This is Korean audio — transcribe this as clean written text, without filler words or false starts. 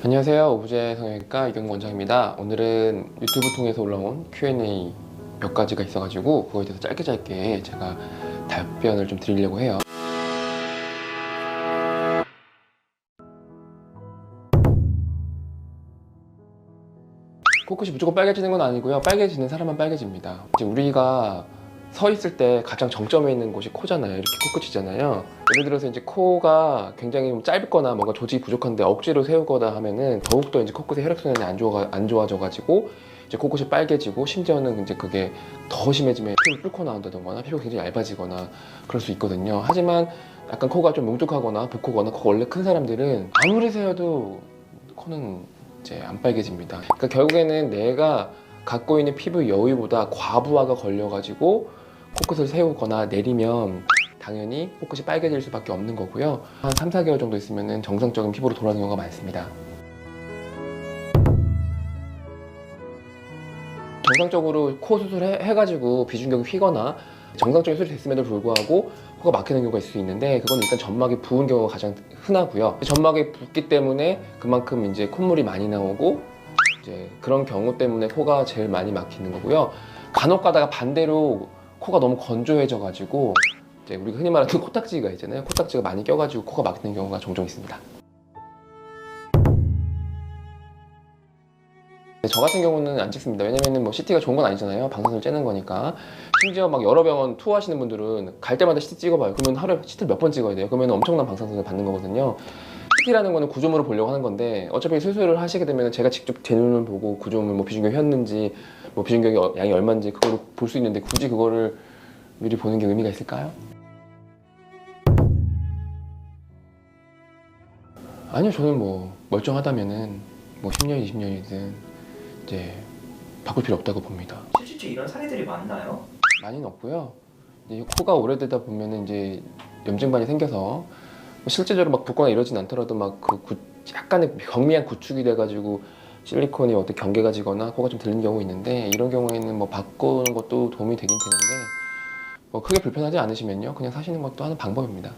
안녕하세요. 오브제 성형외과 이경문 원장입니다. 오늘은 유튜브 통해서 올라온 Q&A 몇 가지가 있어가지고 그거에 대해서 짧게 제가 답변을 좀 드리려고 해요. 코끝이 무조건 빨개지는 건 아니고요. 빨개지는 사람만 빨개집니다. 이제 우리가 서 있을 때 가장 정점에 있는 곳이 코잖아요. 이렇게 코끝이잖아요. 예를 들어서 이제 코가 굉장히 좀 짧거나 뭔가 조직이 부족한데 억지로 세우거나 하면은 더욱더 이제 코끝의 혈액순환이 안 좋아져가지고 이제 코끝이 빨개지고, 심지어는 이제 그게 더 심해지면 피부를 뚫고 나온다던가 피부가 굉장히 얇아지거나 그럴 수 있거든요. 하지만 약간 코가 좀 뭉툭하거나 부코거나 코가 원래 큰 사람들은 아무리 세워도 코는 이제 안 빨개집니다. 그러니까 결국에는 내가 갖고 있는 피부 여유보다 과부하가 걸려가지고 코끝을 세우거나 내리면 당연히 코끝이 빨개질 수밖에 없는 거고요. 한 3, 4개월 정도 있으면 정상적인 피부로 돌아오는 경우가 많습니다. 정상적으로 코 수술해가지고 비중격이 휘거나 정상적인 수술이 됐음에도 불구하고 코가 막히는 경우가 있을 수 있는데, 그건 일단 점막이 부은 경우가 가장 흔하고요. 점막이 붓기 때문에 그만큼 이제 콧물이 많이 나오고, 이제 그런 경우 때문에 코가 제일 많이 막히는 거고요. 간혹 가다가 반대로 코가 너무 건조해져가지고 이제 우리가 흔히 말하는 코딱지가 있잖아요. 코딱지가 많이 껴가지고 코가 막히는 경우가 종종 있습니다. 저 같은 경우는 안 찍습니다. 왜냐면은 뭐 CT가 좋은 건 아니잖아요. 방사선을 쬐는 거니까. 심지어 막 여러 병원 투어하시는 분들은 갈 때마다 CT 찍어봐요. 그러면 하루에 CT를 몇 번 찍어야 돼요. 그러면 엄청난 방사선을 받는 거거든요. CT라는 거는 구조물을 보려고 하는 건데, 어차피 수술을 하시게 되면 제가 직접 제 눈을 보고 구조물 뭐 비중격이 였는지 뭐 비중격이 양이 얼마인지 그걸 볼 수 있는데, 굳이 그거를 미리 보는 게 의미가 있을까요? 아니요, 저는 뭐 멀쩡하다면은 뭐 10년, 20년이든 이제 바꿀 필요 없다고 봅니다. 실질적으로 이런 사례들이 많나요? 많이는 없고요. 이제 코가 오래되다 보면은 이제 염증반이 생겨서 뭐 실제적으로 막 붓거나 이러진 않더라도 막 그 약간의 경미한 구축이 돼가지고 실리콘이 어떤 경계가 지거나 코가 좀 들리는 경우 있는데, 이런 경우에는 뭐 바꾸는 것도 도움이 되긴 되는데 뭐 크게 불편하지 않으시면요, 그냥 사시는 것도 하는 방법입니다.